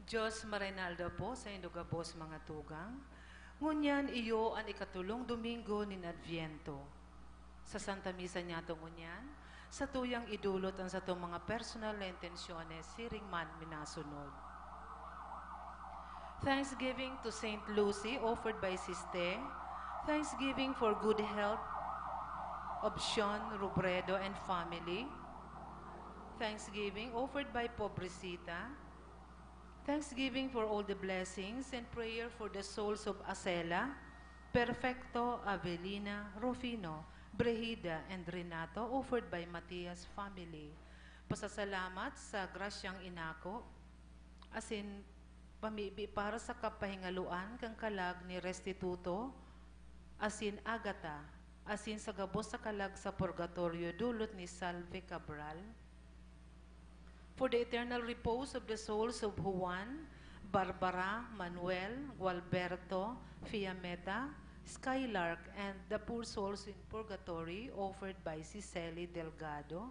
Diyos marinaldo po sa indugabos mga tugang. Ngunyan iyo ang ikatulong Domingo ni Adviento. Sa Santa Misa niya ito ngunyan, sa tuyang idulot ang sa itong mga personal na intensyones siring man minasunod. Thanksgiving to Saint Lucy offered by Siste. Thanksgiving for good health of Sean Robredo and family. Thanksgiving offered by Pobrecita. Thanksgiving for all the blessings and prayer for the souls of Acela, Perfecto, Avelina, Rufino, Brehida, and Renato offered by Matias family. Pasasalamat sa grasyang inako, asin pamibi para sa kapahingaluan kang kalag ni Restituto, asin Agata, asin sa gabos sa kalag sa purgatorio dulot ni Salve Cabral, for the eternal repose of the souls of Juan, Barbara, Manuel, Gualberto, Fiametta, Skylark, and the poor souls in purgatory offered by Cicely Delgado,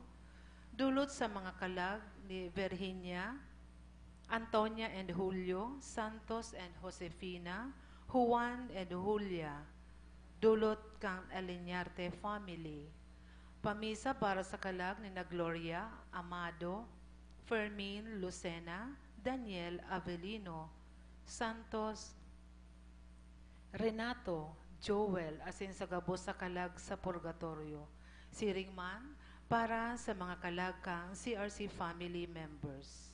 dulot sa mga kalag ni Virginia, Antonia and Julio, Santos and Josefina, Juan and Julia, dulot kang Aliñarte family. Pamisa para sa kalag ni na Gloria, Amado, Fermin, Lucena, Daniel, Avelino, Santos, Renato, Joel, asin sa gabos sa kalag sa purgatorio. Siringman para sa mga kalag kang CRC family members.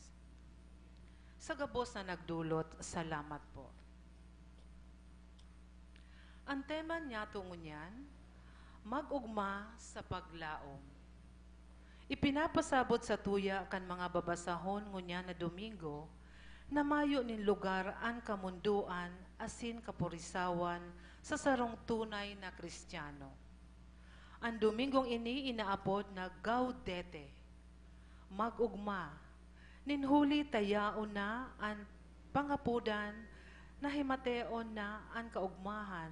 Sa gabos na nagdulot, salamat po. Ang tema niya tungunyan, mag-ugma sa paglaom. Ipinapasabot sa tuya kan mga babasahon ngunya na Domingo, na mayo nin lugar an kamunduan asin kapurisawan sa sarong tunay na Kristiyano. Ang Domingong ini inaapod na Gaudete, mag-ugma, ninhuli tayaon na ang pangapudan na himateon na ang kaugmahan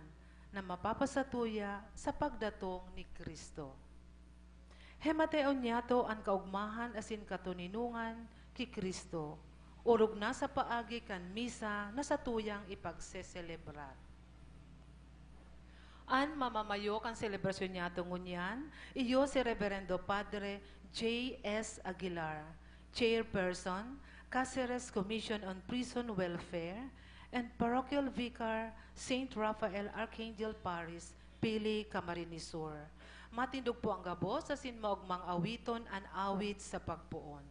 na mapapasatuya sa pagdatong ni Kristo. Hemateon niya to ang kaugmahan asin katuninungan ki Kristo, urog na sa paagi kan misa na sa tuyang ipagseselebrar. An mamamayo kan selebrasyon niya to ngunyan, iyo si Reverendo Padre J.S. Aguilar, Chairperson, Cáceres Commission on Prison Welfare, and Parochial Vicar, St. Raphael Archangel Paris, Pili, Camarines Sur. Matindog po ang gabos sa sinmaugmang awiton an awit sa pagpuon.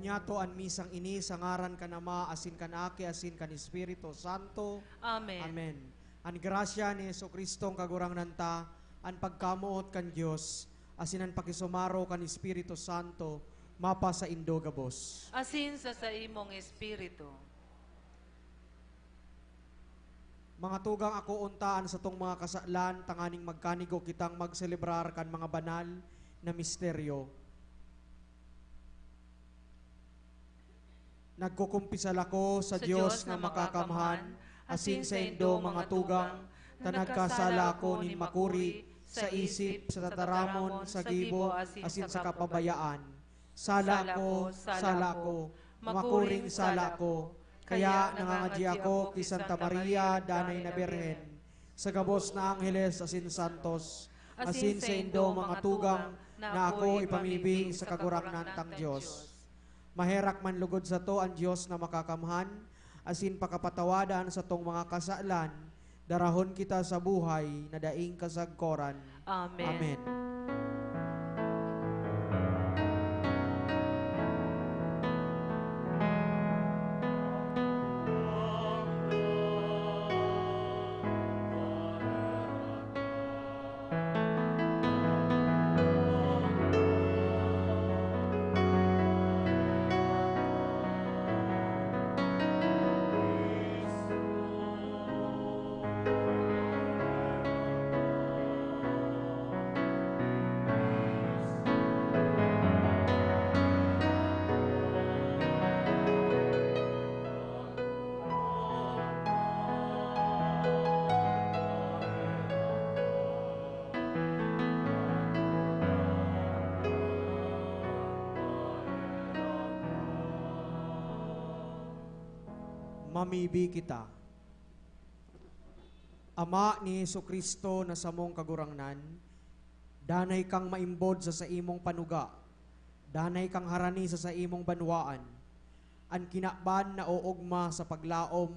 Nyato an misang ini sangaran kanama asin kanake asin kan Espiritu Santo. Amen. Amen. An grasya ni Jesucristo kagurang nanta, an pagkamuot kan Dios, asin an pakisumaro kan Espiritu Santo, mapa sa indogabos. Asin sa imong espiritu. Mga tugang ako untaan sa tong mga kasalan, tanganing magkanigo kitang magselebrar kan mga banal na misteryo. Nagkukumpisal ako sa Dios na makakamhan, asin sa indo mga tugang, na nagkasala ako ni makuri, sa isip, sa tataramon, sa gibo, asin sa kapabayaan. Sala ko, makuring sala ko, kaya nangangadya ako kay Santa Maria, Danay na Birhen, sa gabos na Angeles, asin santos, asin sa indo mga tugang, na ako ipamibing sa kagurangnan tang Diyos. Maherak man lugod sa to ang Diyos na makakamhan, asin pakapatawadan sa tong mga kasalan, darahon kita sa buhay na daing kasagkoran. Amen. Amen. Mamibi kita. Ama ni Jesucristo na samong kagurangnan, danay kang maimbod sa imong panuga, danay kang harani sa imong banwaan, an kinakban na oogma sa paglaom,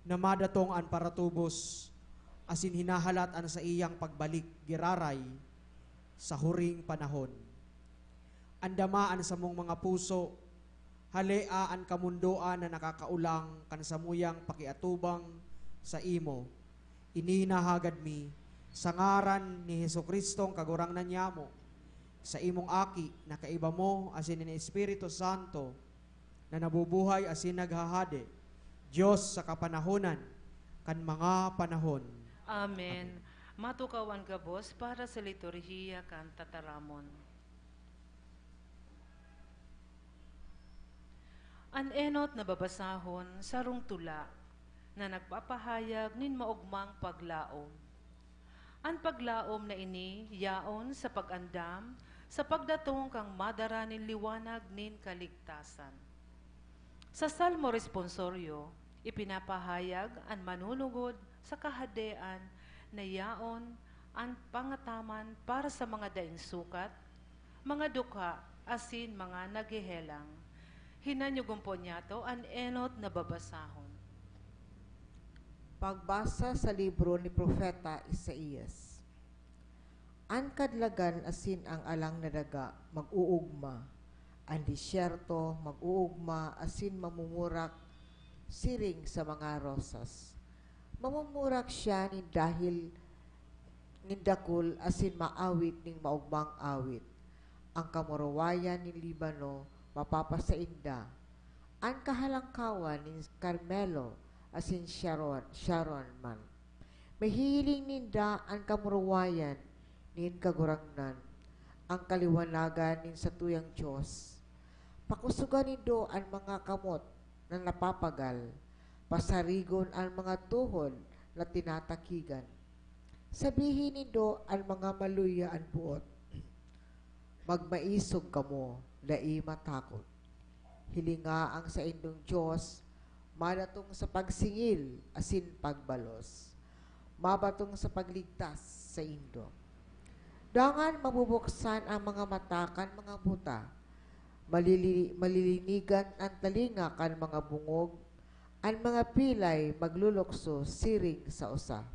na madatong an paratubos, asin hinahalat an sa iyang pagbalik, giraray, sa huring panahon. Andamaan sa mong mga puso, halea ang kamundoan na nakakaulang kan samuyang pakiatubang sa imo. Ininahagad mi sa ngaran ni Jesukristong kagurangnan niyamo, sa imong aki na kaiba mo asin ni Espiritu Santo na nabubuhay asin naghahade, Diyos sa kapanahonan kan mga panahon. Amen. Matukawan ka, boss, para sa liturhiya kan tataramon. An enot na babasahon sa rung tula na nagpapahayag nin maugmang paglaom. An paglaom na ini yaon sa pagandam sa pagdatong kang madara nin liwanag nin kaligtasan. Sa Salmo Responsorio, ipinapahayag an manunugod sa kahadean na yaon ang pangataman para sa mga daing sukat, mga dukha, asin mga nagihelang. Hinanyugong po niya to an enot na babasahon. Pagbasa sa libro ni Propeta Isaías. An kadlagan asin ang alang na daga mag-uugma, ang disyerto mag-uugma asin mamumurak siring sa mga rosas. Mamumurak siya ni dahil nindakul asin maawit ning maugmang awit. Ang kamurawayan ni Libano mapapasainda. Ang kahalangkawan ni Carmelo asin Sharon man. Mahihiling ninda ang kamurawayan nin kagurangnan, ang kaliwanagan nin sa tuyang Diyos. Pakusugan nindo ang mga kamot na napapagal, pasarigon ang mga tuhod na tinatakigan. Sabihin nindo ang mga maluya ang buot, magmaisog kamo, dai matakot. Hilinga ang sa indong Diyos, madatong sa pagsingil, asin pagbalos. Mabatong sa pagligtas sa indo. Dangan mabubuksan ang mga matakan mga buta, malilinigan ang talinga kan mga bungog, ang mga pilay maglulokso siring sa usa.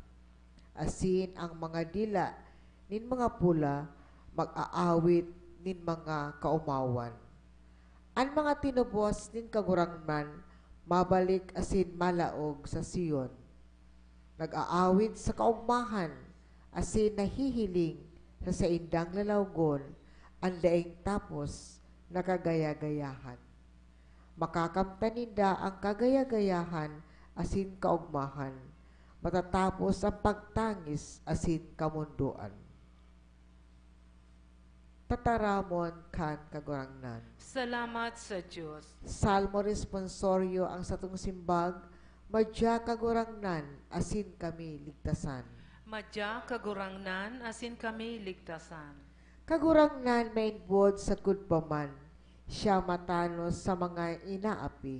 Asin ang mga dila nin mga pula mag-aawit nin mga kaumawan. Ang mga tinubos nin kagurangman mabalik asin malaog sa Sion. Nag-aawit sa kaugmahan asin nahihiling sa indang lalawgon ang daing tapos nakagaya-gayahan. Makakamtaninda ang kagaya-gayahan asin kaugmahan, matatapos ang pagtangis asin kamunduan. Tataramon kan kagurangnan. Salamat sa Diyos. Salmo responsorio ang satong simbag, madya kagurangnan asin kami ligtasan. Madya kagurangnan asin kami ligtasan. Kagurangnan mainbod sa kudpaman, siya matanos sa mga inaapi.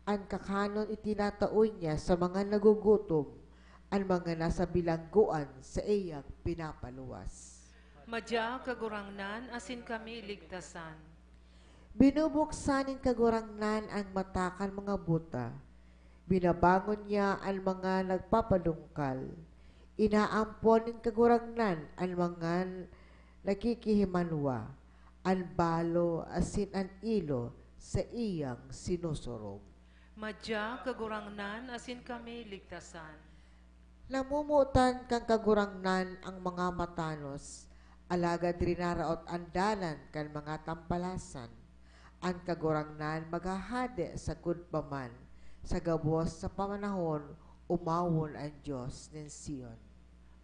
Ang kakanon itinataoy niya sa mga nagugutom, ang mga nasa bilangguan sa iyang pinapaluwas. Madya kagurangnan asin kami ligtasan. Binubuksanin kagurangnan ang matakan mga buta. Binabangon niya ang mga nagpapalungkal. Inaamponin kagurangnan ang mga nakikihimanwa. Ang balo asin ang ilo sa iyang sinusurog. Madya kagurangnan asin kami ligtasan. Namumutan kang kagurangnan ang mga matanos. Alagad rinaraot ang dalan kan mga tampalasan. Ang kagurangnan maghahade sa kudpaman, sa gabos sa pamanahon, umawon ang Diyos ng Sion.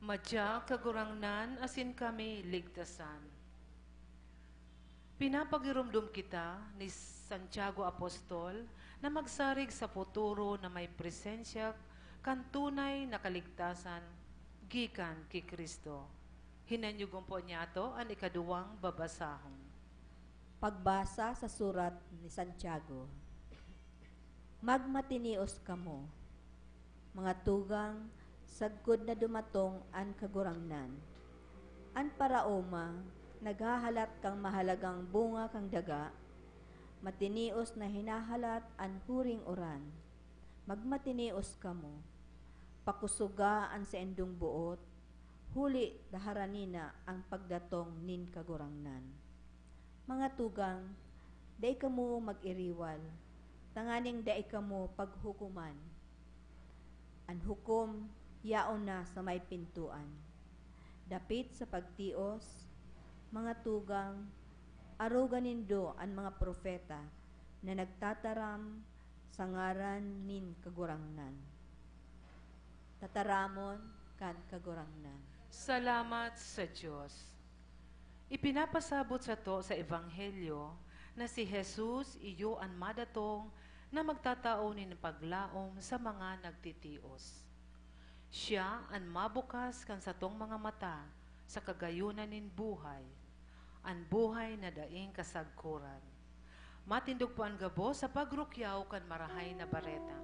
Madya kagurangnan asin kami ligtasan. Pinapagirumdum kita ni Santiago Apostol na magsarig sa futuro na may presensya kan tunay na kaligtasan gikan ki Kristo. Hinanyugon po niya to ang ikaduwang babasahon. Pagbasa sa surat ni Santiago. Magmatinios kamo, mga tugang, sagkod na dumatong an kagurangnan. An paraoma, naghahalat kang mahalagang bunga kang daga, matinios na hinahalat an huring oran. Magmatinios kamo, pakusugaan sa endong buot, huli daharanina ang pagdatong nin kagurangnan. Mga tugang, dai kamo mag-iriwal, tanganing dai kamo paghukuman. Ang hukom, yaon na sa may pintuan. Dapit sa pagtios, mga tugang, arugan nindo ang mga propeta na nagtataram sa ngaran nin kagurangnan. Tataramon kan kagurangnan. Salamat sa Diyos. Ipinapasabot sa to sa Ebanghelyo na si Jesus iyo ang madatong na magtatao nin paglaom sa mga nagtitios. Siya ang mabukas kan sa tong mga mata sa kagayunan nin buhay, ang buhay na daing kasagkuran. Matindog po ang gabo sa pagrukyaw kan marahay na bareta.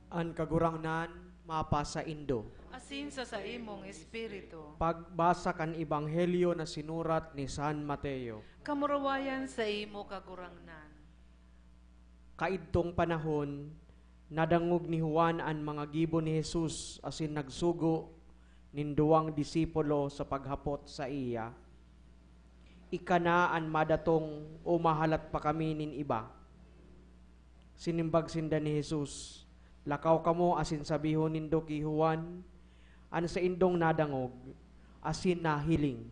An kagurangnan mapa sa Indo. Asin sa imong espiritu. Pagbasa kan Ebanghelyo na sinurat ni San Mateo. Kamurawayan sa imo kagurangnan. Kaidtong panahon, nadangog ni Juan an mga gibo ni Jesus asin nagsugo nin duwang disipulo sa paghapot sa iya. Ikana an madatong o mahalat pa kami nin iba. Sinimbag sinda ni Jesus, lakaw kamo asin sabihon nindo ki Juan, an sa indong nadangog, asin nahiling.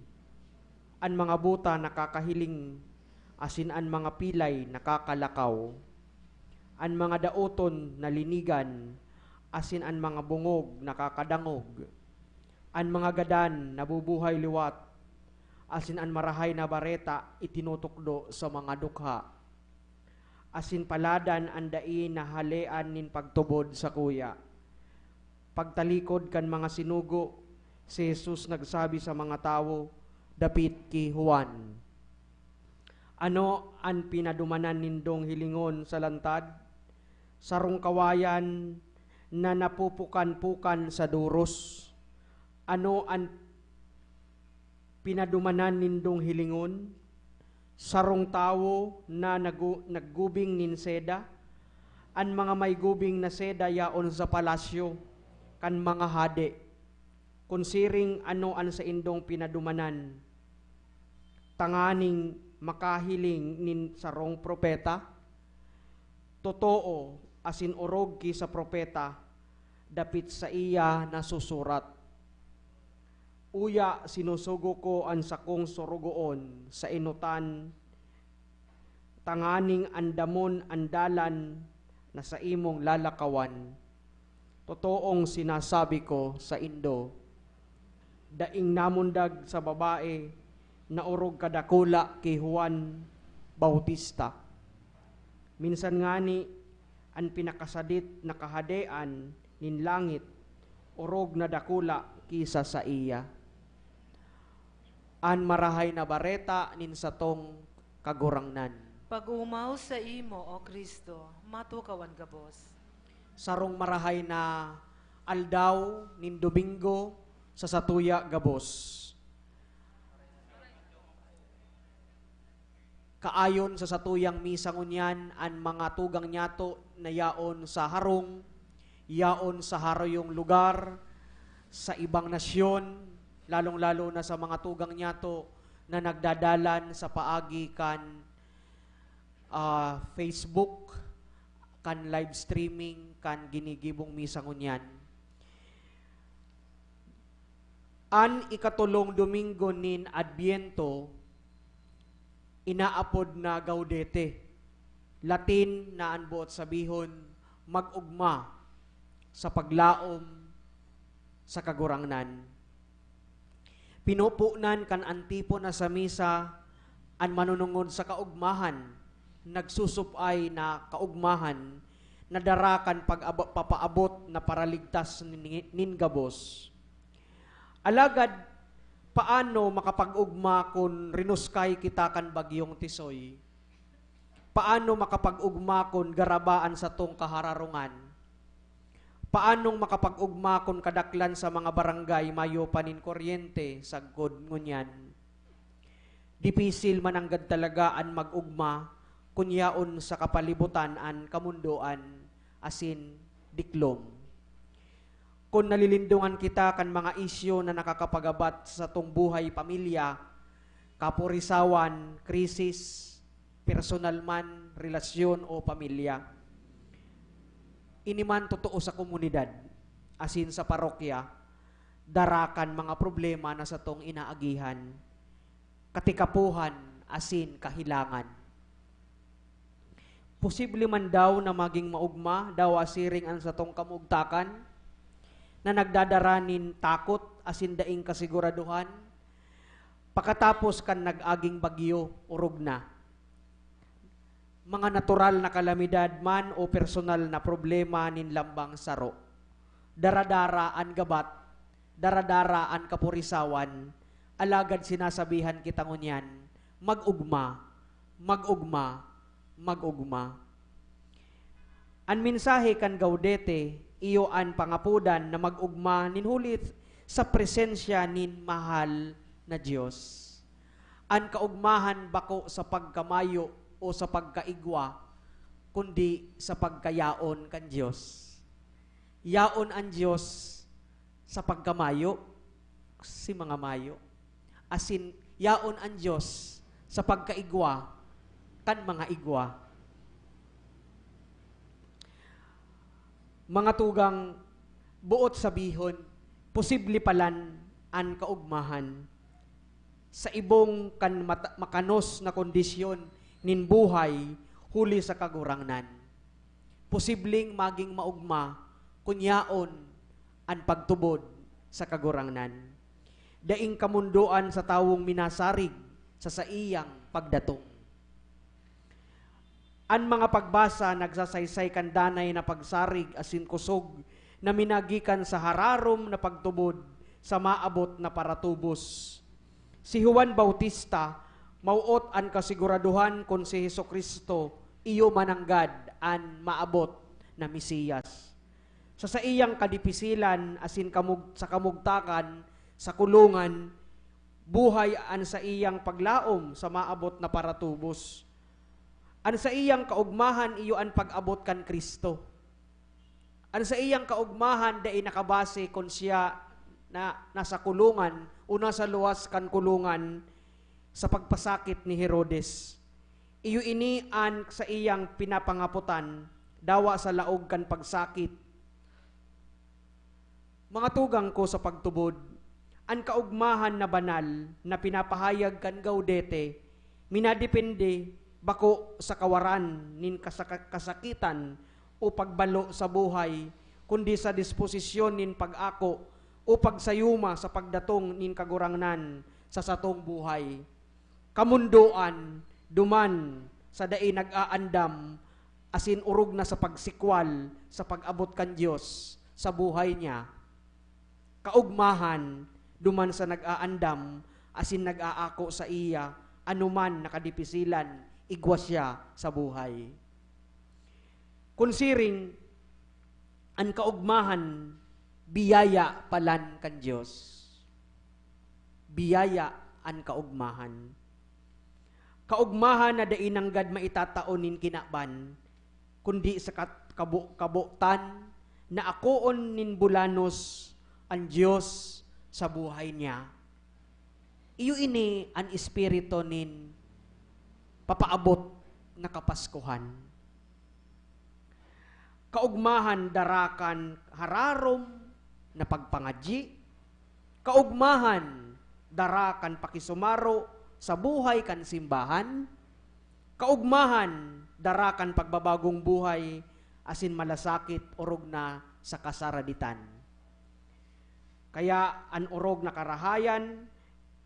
An mga buta nakakahiling, asin an mga pilay nakakalakaw. An mga daoton nalinigan, asin an mga bungog nakakadangog. An mga gadan nabubuhay liwat, asin an marahay na bareta itinutukdo sa mga dukha. Asin paladan ang dai na halean nin pagtubod sa kuya. Pagtalikod kan mga sinugo, si Jesus nagsabi sa mga tao, dapit ki Juan. Ano ang pinadumanan nindong hilingon sa lantad? Sarong kawayan na napupukan-pukan sa duros. Ano ang pinadumanan nindong hilingon, sarong tawo na naggubing nin seda, an mga may gubing na seda yaon sa palasyo, kan mga hade, kunsiring ano an sa indong pinadumanan, tanganing makahiling nin sarong propeta, totoo asin orog ki sa propeta, dapit sa iya nasusurat. Uya sinusugo ko ang sakong surugoon sa inutan, tanganing andamon andalan na sa imong lalakawan. Totoong sinasabi ko sa indo, daing namundag sa babae na urog kadakula kay Juan Bautista. Minsan ngani ang pinakasadit na kahadean nin langit, urog na dakula kisa sa iya. An marahay na bareta nin satong kagurangnan. Pag umaw sa imo, O Kristo, matukawan ka, boss. Sarong marahay na aldaw nin Domingo sa satuya gabos. Kaayon sa satuyang misa ngunyan, an mga tugang nyato na yaon sa harong, yaon sa haroyong lugar, sa ibang nasyon, lalong-lalo na sa mga tugang nyato na nagdadalan sa paagi kan Facebook, kan live streaming, kan ginigibong misa ngunyan. An ikatulong Domingo nin Adbiento, inaapod na Gaudete, Latin na anbuot sabihon, mag-ugma sa paglaom sa kagurangnan. Pinupunan kan antipo na sa misa, an manunungod sa kaugmahan, nagsusupay na kaugmahan, nadarakan papaabot na paraligtas nin gabos. Alagad, paano makapag-ugma kung rinuskay kita kan bagyong tisoy? Paano makapag-ugma kung garabaan sa tong kahararungan? Paano makapag-ugma kung kadaklan sa mga barangay mayo panin kuryente sagkod ngunyan? Dipisil mananggad talaga an mag-ugma kunyaon sa kapalibutan an kamundoan asin diklom. Kung nalilindungan kita kan mga isyo na nakakapagabat sa tong buhay pamilya, kapurisawan, krisis, personal man, relasyon o pamilya, iniman totoo sa komunidad, asin sa parokya, darakan mga problema na sa tong inaagihan, katikapuhan, asin kahilangan. Posible man daw na maging maugma, daw asiring ang sa tong kamugtakan, na nagdadaranin takot, asin daing kasiguraduhan, pakatapos kan nag-aging bagyo, urog na. Mga natural na kalamidad man o personal na problema nin lambang saro. Daradara an gabat, daradara an kapurisawan, alagad sinasabihan kita ngunyan, mag-ugma, mag-ugma, mag-ugma. An mensahe kan Gaudete, iyo an pangapudan na mag-ugma ninhulit sa presensya nin mahal na Diyos. An kaugmahan bako sa pagkamayo o sa pagkaigwa, kundi sa pagkayaon kan Diyos. Yaon ang Diyos sa pagkamayo, si mga mayo. Asin, yaon ang Diyos sa pagkaigwa, kan mga igwa. Mga tugang buot sabihon, posible palan an kaugmahan sa ibong kan makanos na kondisyon nin buhay huli sa kagurangnan. Posibleng maging maugma kunyaon an pagtubod sa kagurangnan. Daing kamunduan sa tawong minasarig sa saiyang pagdatong. An mga pagbasa nagsasaysay kan danay na pagsarig asin kusog na minagikan sa hararom na pagtubod sa maabot na paratubos. Si Juan Bautista mauot an kasiguraduhan kung si Hesukristo iyo mananggad an maabot na Mesiyas. Sa iyang kadipisilan asin sa kamugtakan sa kulungan, buhay an sa iyang paglaom sa maabot na paratubos. An sa iyang kaugmahan iyo an pag-abot kan Kristo. An sa iyang kaugmahan dai nakabase kon siya na nasa kulungan o nasa luwas kan kulungan sa pagpasakit ni Herodes. Iyo ini an sa iyang pinapangaputan dawa sa laog kan pagsakit. Mga tugang ko sa pagtubod, ang kaugmahan na banal na pinapahayag kan Gaudete, minadepende bako sa kawaran nin kasakitan o pagbalo sa buhay, kundi sa disposisyon nin pag-ako o pagsayuma sa pagdatong nin kagurangnan sa satong buhay. Kamundoan, duman, sa dai nag-aandam, asin urog na sa pagsikwal, sa pag-abot kan Diyos sa buhay niya. Kaugmahan, duman sa nag-aandam, asin nag-aako sa iya, anuman nakadipisilan, igwas siya sa buhay. Kunsiring, ang kaugmahan, biyaya palan kan Diyos. Biyaya ang kaugmahan. Kaugmahan na dainanggad maitataonin kinaban, kundi sa kabutan na akoon nin bulanos ang Diyos sa buhay niya. Iyo ini ang espiritu nin papaabot na kapaskuhan. Kaugmahan darakan hararom na pagpangadyi, kaugmahan darakan pakisumaro sa buhay kan simbahan, kaugmahan darakan pagbabagong buhay asin malasakit orog na sa kasaraditan. Kaya an orog na karahayan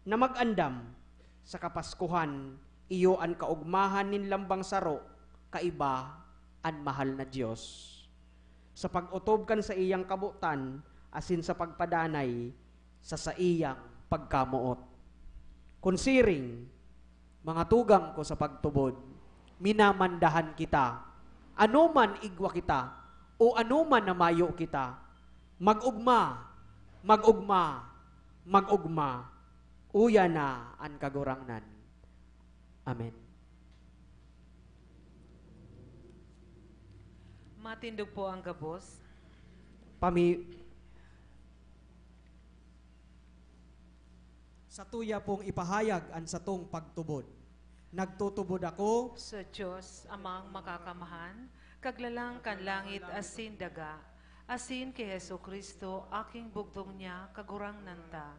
na magandam sa kapaskuhan, iyo an kaugmahan nin lambang saro, kaiba an mahal na Diyos. Sa pag-utob kan sa iyang kabutan, asin sa pagpadanay sa iyang pagkamuot. Kunsiring, mga tugang ko sa pagtubod, minamandahan kita, anuman igwa kita, o anuman namayo kita, magugma, magugma, magugma, uya na ang kagurangnan. Amen. Matindog po ang gabos. Sa tuya pong ipahayag ang satong pagtubod. Nagtutubod ako Sa Diyos, amang makakamahan, kaglalang kan langit asin daga, asin kay Heso Kristo, aking bugtong niya, kagurang nanta.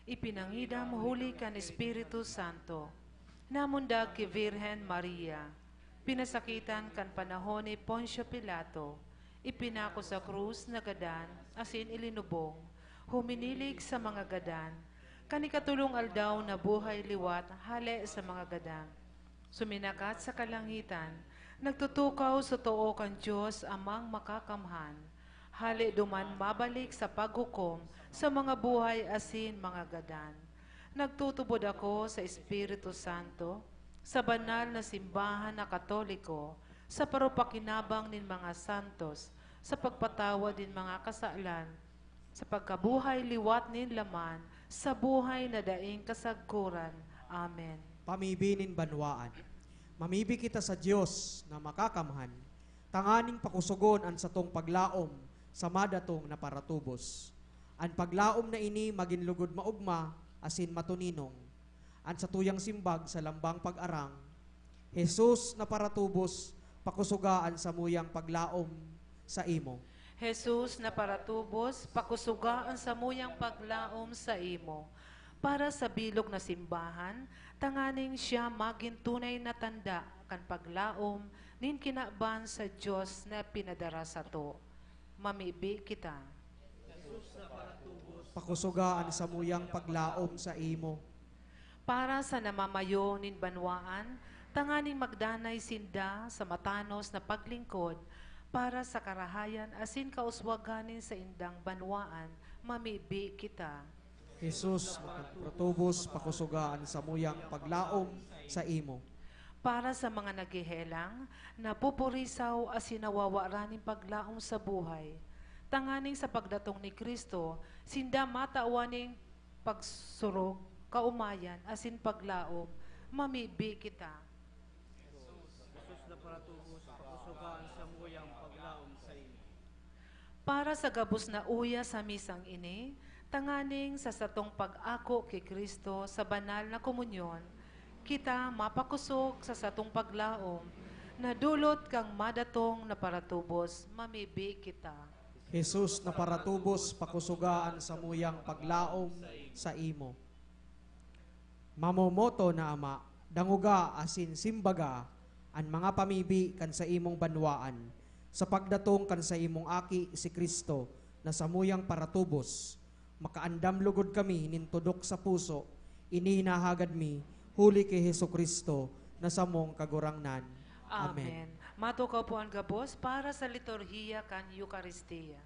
Ipinangidam huli kan Espiritu Santo, namundag kay Virhen Maria, pinasakitan kan panahon ni Poncio Pilato, ipinako sa krus na gadan, asin ilinubong, huminilig sa mga gadan, kanikatulong aldaw na buhay liwat, hale sa mga gadan. Suminakat sa kalangitan, nagtutukaw sa too kan Diyos amang makakamhan, hali duman mabalik sa paghukom sa mga buhay asin mga gadan. Nagtutubod ako sa Espiritu Santo, sa banal na simbahan na Katoliko, sa parupakinabang nin mga santos, sa pagpatawad din mga kasalan, sa pagkabuhay liwat nin laman, sa buhay na daing kasagkuran. Amen. pamibinin banwaan. Mamibi kita sa Diyos na makakamhan, tanganing pakusugon ang satong paglaom sa madatong na paratubos. Ang paglaom na ini maginlugod maugma asin matuninong. Ang satuyang simbag sa lambang pag-arang, Jesus na paratubos, pakusugaan sa muyang paglaom sa imo. Jesus na paratubos, pakusugaan sa muyang paglaom sa imo. Para sa bilog na simbahan, tanganing siya maging tunay na tanda kan paglaom nin kinaban sa Diyos na pinadara sa to. Mamibi kita. Pakusugaan sa muyang paglaom sa imo. Para sa namamayo nin banwaan, tanganing magdanay sinda sa matanos na paglingkod, para sa karahayan asin kauswaganin sa indang banwaan, mamibi kita. Jesus, paratubos, pakusugaan sa muyang paglaom sa imo. Para sa mga naghihelang, napupurisaw asin nawawaraning paglaom sa buhay, tanganing sa pagdatong ni Kristo, sinda mataawaning pagsurog kaumayan, asin paglaom, mamibi kita. Jesus na paratubos, pakusugaan sa muyang paglaom sa iyo. Para sa gabos na uya sa misang ini, tanganing sa satong pag-ako kay Kristo sa banal na komunyon, kita mapakusog sa satong paglaom, na dulot kang madatong na paratubos, mamibi kita. Jesus na paratubos pakusugaan sa muyang paglaom sa imo. Mamomoto na Ama, danguga asin simbaga, ang mga pamibi kan sa imong banwaan, sa pagdatong kan sa imong aki si Kristo, na sa muyang paratubos, makaandam lugod kami nintudok sa puso, ininahagad mi, huli kay Hesus Kristo, na sa mong kagurangnan. Amen. Matukaw po ang gabos para sa liturhiya kan Eucharistia.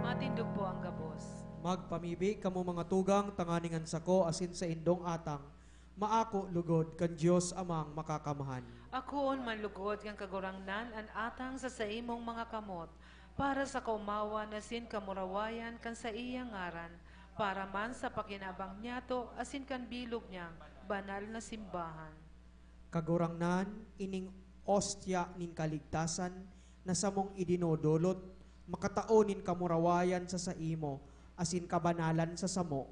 Matindog po ang gabos. Magpamibi kamo mga tugang tanganingan sako asin sa indong atang, maako lugod kan Dios amang makakamahan. Akoon manlugod kang kagurangnan an atang sa imong mga kamot, para sa kaumawa na sin kamurawayan kan sa iyang ngaran, para man sa pakinabang niyato asin kan bilog niyang banal na simbahan. Kagurangnan ining ostya nin kaligtasan na samong idinodolot, makataonin kamurawayan sa imo, asin kabanalan sa samo,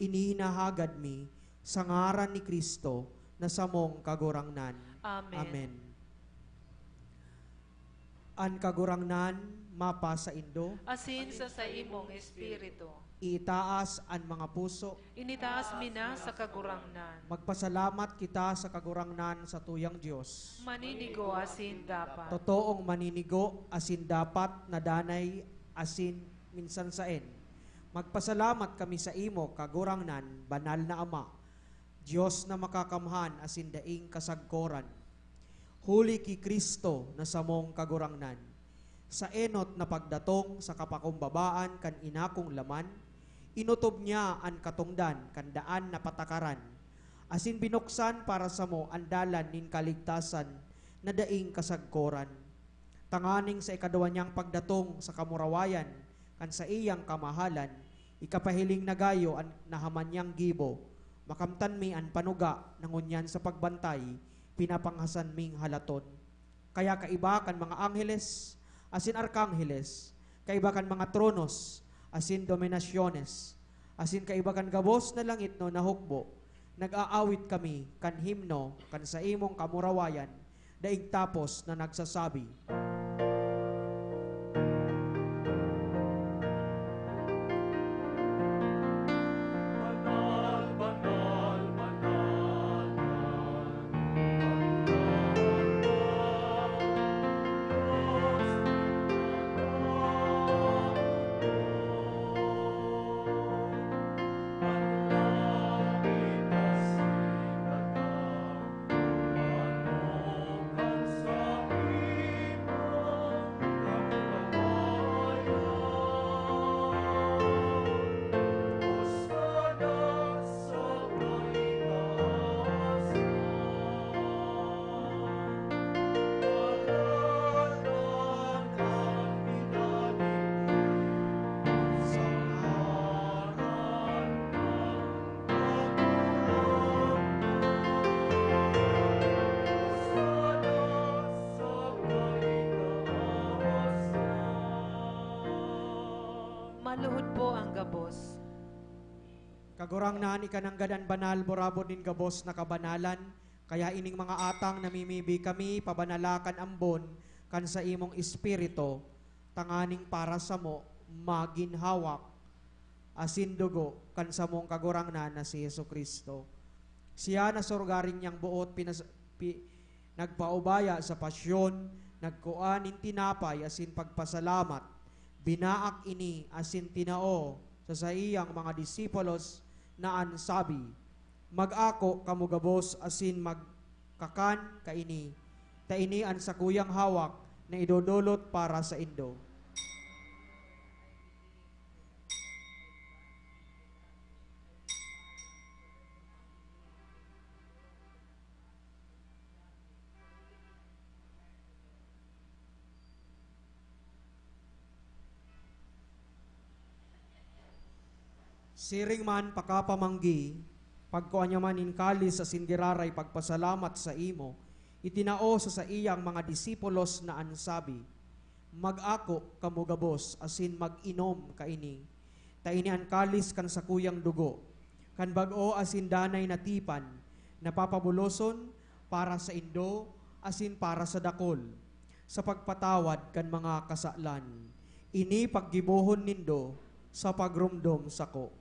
inihinahagad mi sa ngaran ni Kristo na samong kagurangnan. Amen. Amen. An kagurangnan mapa sa indo, Asin sa imong espiritu, itaas an mga puso, initaas mi na sa kagurangnan. magpasalamat kita sa kagurangnan sa tuyang Diyos. Maninigo asin dapat. Totoong maninigo asin dapat na danay asin minsan saen. Magpasalamat kami sa imo kagurangnan, banal na Ama, Diyos na makakamhan asin daing kasagkoran. Huli ki Kristo na samong kagurangnan. Sa enot na pagdatong sa kapakumbabaan kan inakong laman, inutob niya an katungdan kan daan na patakaran. Asin binuksan para sa mo ang dalan nin kaligtasan na daing kasagkoran. Tanganing sa ikaduwa niyang pagdatong sa kamurawayan kan sa iyang kamahalan, ikapahiling na gayo an nahaman niyang gibo, makamtan mi an panuga nangunyan sa pagbantay, pinapanghasan ming halaton. Kaya kaiba kan mga angheles, asin arkangheles, kaiba kan mga tronos, asin dominasyones, asin kaiba kan gabos na langit no nahukbo, nag-aawit kami kan himno kan sa imong kamurawayan, daig tapos na nagsasabi, Maluhod po ang gabos. Kagurangnan ikananggadan banal borabod nin gabos na kabanalan, kaya ining mga atang namimibi kami pabanalakan ambon kan sa imong espiritu, tanganing para sa mo maginhawak asin dugo kan sa mong kagurangnan na si Yesu Kristo. Siya na surgaring niyang buot nagpaubaya sa pasyon, nagkuanin tinapay asin pagpasalamat, binaak ini asin tinao sa iyang mga disipulos na ansabi, mag-ako kamugabos asin magkakan kaini, taini an sa kuyang hawak na idodolot para sa indo. Siring man pakapamanggi, pagkuanya man inkalis sa singiraray pagpasalamat sa imo, itinao sa iyang mga disipulos na ansabi, mag-ako kamugabos asin mag-inom kaini, taini an kalis kan sa kuyang dugo, kan bag-o asin danay natipan, napapabuloson para sa indo asin para sa dakol, sa pagpatawad kan mga kasalan, ini paggibohon nindo sa pagrumdom sako.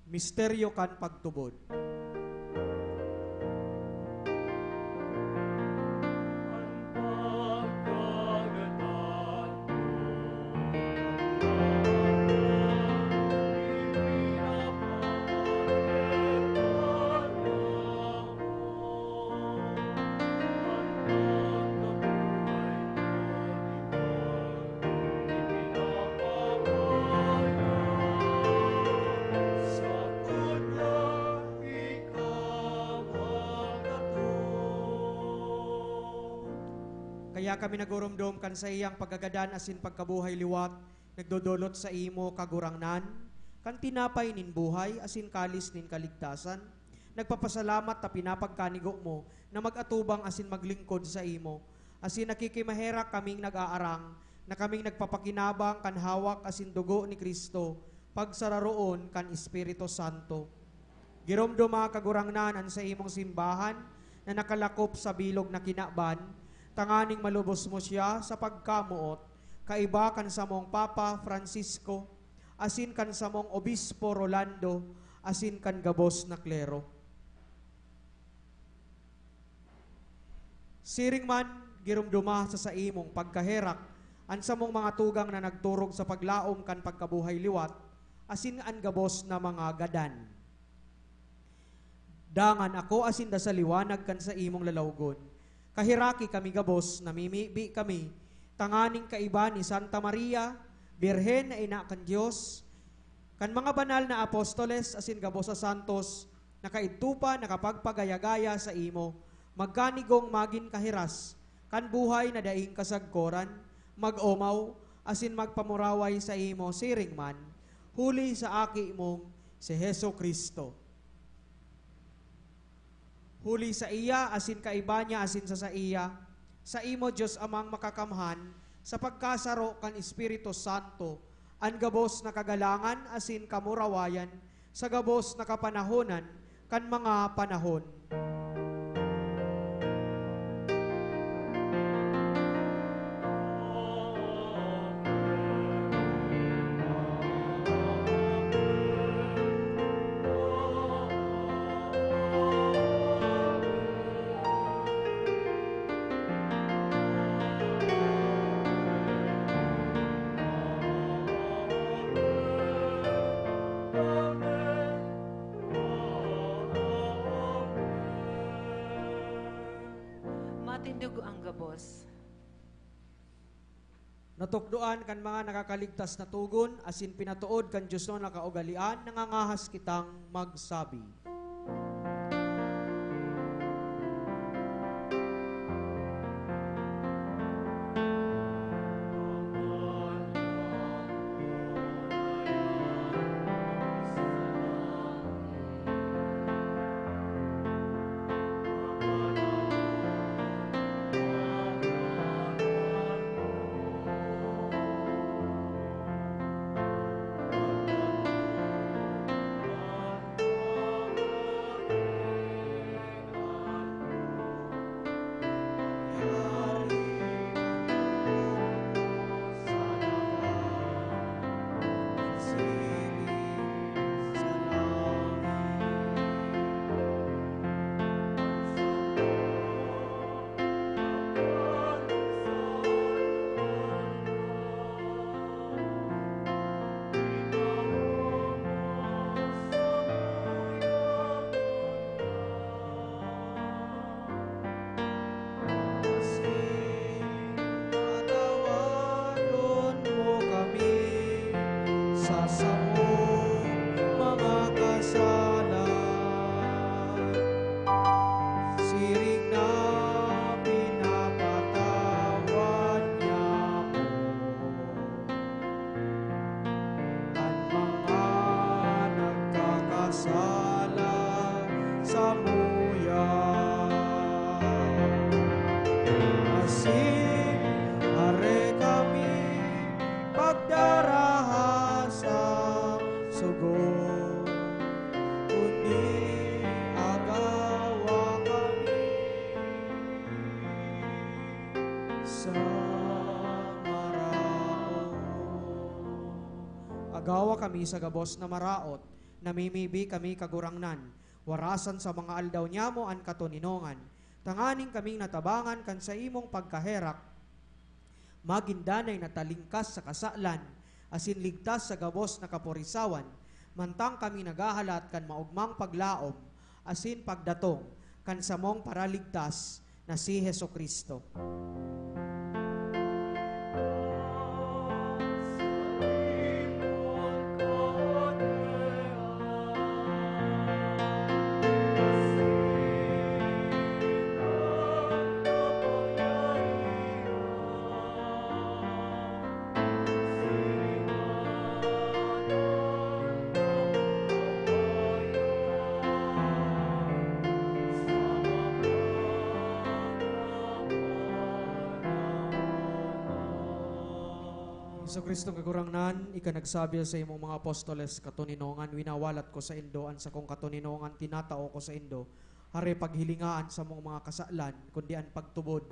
Misteryo kan pagtubod. Kaya kami nagurumdom kan sa iyang pagagadan asin pagkabuhay liwat, nagdodolot sa imo kagurangnan, kan tinapay nin buhay asin kalis nin kaligtasan, nagpapasalamat ta pinapagkanigo mo na mag-atubang asin maglingkod sa imo, asin nakikimaherak kaming nag-aarang, na kaming nagpapakinabang kan hawak asin dugo ni Kristo, pagsararoon kan Espiritu Santo. Giromdoma kagurangnan an sa imong simbahan na nakalakop sa bilog na kinaban, tanganing malubos mo siya sa pagkamuot, kaiba kan sa mong Papa Francisco, asin kan sa mong Obispo Rolando, asin kan gabos na klero. Siring man, girumduma sa imong pagkaherak, an sa mong mga tugang na nagturog sa paglaom kan pagkabuhay liwat, asin an gabos na mga gadan. Dangan ako asin da sa liwanag kan sa imong lalawgon, kahiraki kami gabos, namimibi kami, tanganing kaiba ni Santa Maria, Birhen na ina kan Diyos, kan mga banal na apostoles asin gabos sa santos, nakaitupa, nakapagpagayagaya sa imo, magkanigong magin kahiras, kan buhay na daing kasagkoran, mag-omaw, asin magpamuraway sa imo, siring man, huli sa aki mong si Heso Kristo. Huli sa iya, asin kaiba niya, asin sa iya, sa imo Diyos amang makakamhan, sa pagkasaro kan Espiritu Santo, an gabos na kagalangan, asin kamurawayan, sa gabos na kapanahonan, kan mga panahon. Matindog ang gabos. Natukdoan kan mga nakakaligtas na tugon, asin pinatuod kan Diyos no nakaugalian, nangangahas kitang magsabi. Agawa kami sa gabos na maraot, namimibi kami kagurangnan, warasan sa mga aldaw niya mo an katoninongan. Tanganing kaming natabangan kan sa imong pagkaherak, magindanay na talingkas sa kasalan, asin ligtas sa gabos na kaporisawan, mantang kami nagahalat kan maugmang paglaom, asin pagdatong, kan samong paraligtas na si Heso Kristo. Sa Kristo kagurangnan, ika nagsabi sa imong mga apostoles katoninongan, winawalat ko sa indo, an sa kong katoninongan, tinatao ko sa indo, hare paghilingaan sa mong mga kasalan, kundi an pagtubod.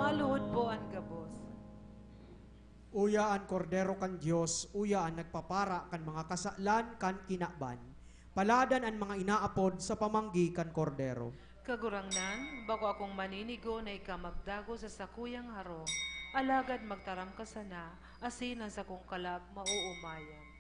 Maluhod po ang gabos. Uya an kordero kan Dios, uya an nagpapara kan mga kasalan kan kinaban, paladan an mga inaapod sa pamanggi kan kordero. Kagurangnan, bako akong maninigo na ikamagdago sa sakuyang haro, alagad magtaram ka sana, asinan sa kong kalag mauumayan.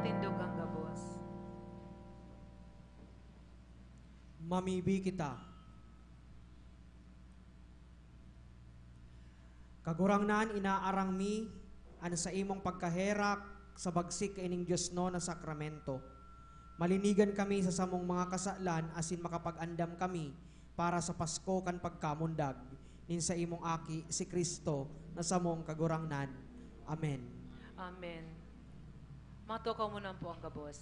matindog ang gabos. Mamibi kita. Kagurangnan inaarang mi, ano sa imong pagkaherak sa bagsik ining Diyos no na sakramento. Malinigan kami sa samong mga kasalan asin makapag-andam kami para sa Pasko kan pagkamundag nin sa imong aki si Kristo na samong kagurangnan. Amen. Amen. Matukaw mo na po ang gabos.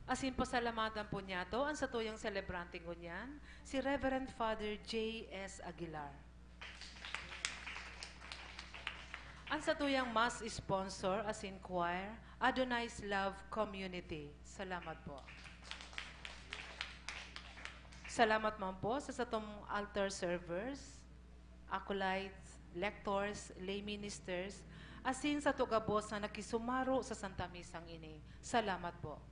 Asin pasalamatan po niya to, ang satuyang celebrante ko niyan, si Reverend Father J.S. Aguilar. Ang satuyang mass sponsor, asin choir, Adonai's Love Community. Salamat po. Salamat man po sa satong altar servers, acolytes, lectors, lay ministers, asin sa tugabos na nakisumaro sa Santa Misang ini. Salamat po.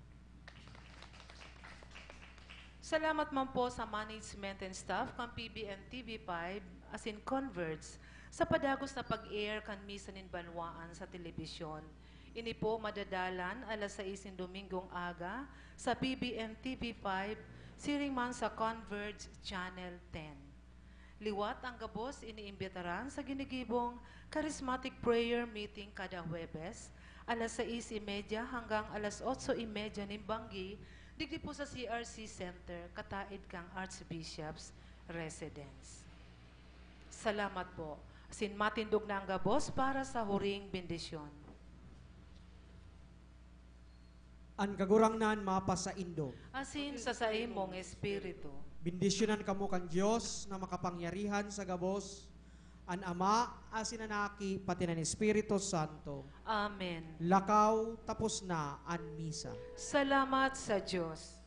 Salamat man po sa management and staff ng PBN TV5 asin Converts sa padagos na pag-air kan misa nin banwaan sa telebisyon. Ini po madadalan alas 6 ng Domingong aga sa PBN TV5, siring man sa Converge Channel 10. Liwat ang gabos iniimbitaran sa ginigibong Charismatic Prayer Meeting kada Huwebes, alas 6:30 hanggang alas 8:30 ng Banggi, digdi po sa CRC Center, kataid kang Archbishop's Residence. Salamat po. Sin matindog na ang gabos para sa huring bendisyon. An kagurangnan mapa sa Indo. Asin sa imong espiritu. Bindisyonan kamo kang Diyos na makapangyarihan sa gabos, an Ama, asin anaki, pati ng Espiritu Santo. Amen. Lakaw, tapos na an misa. Salamat sa Diyos.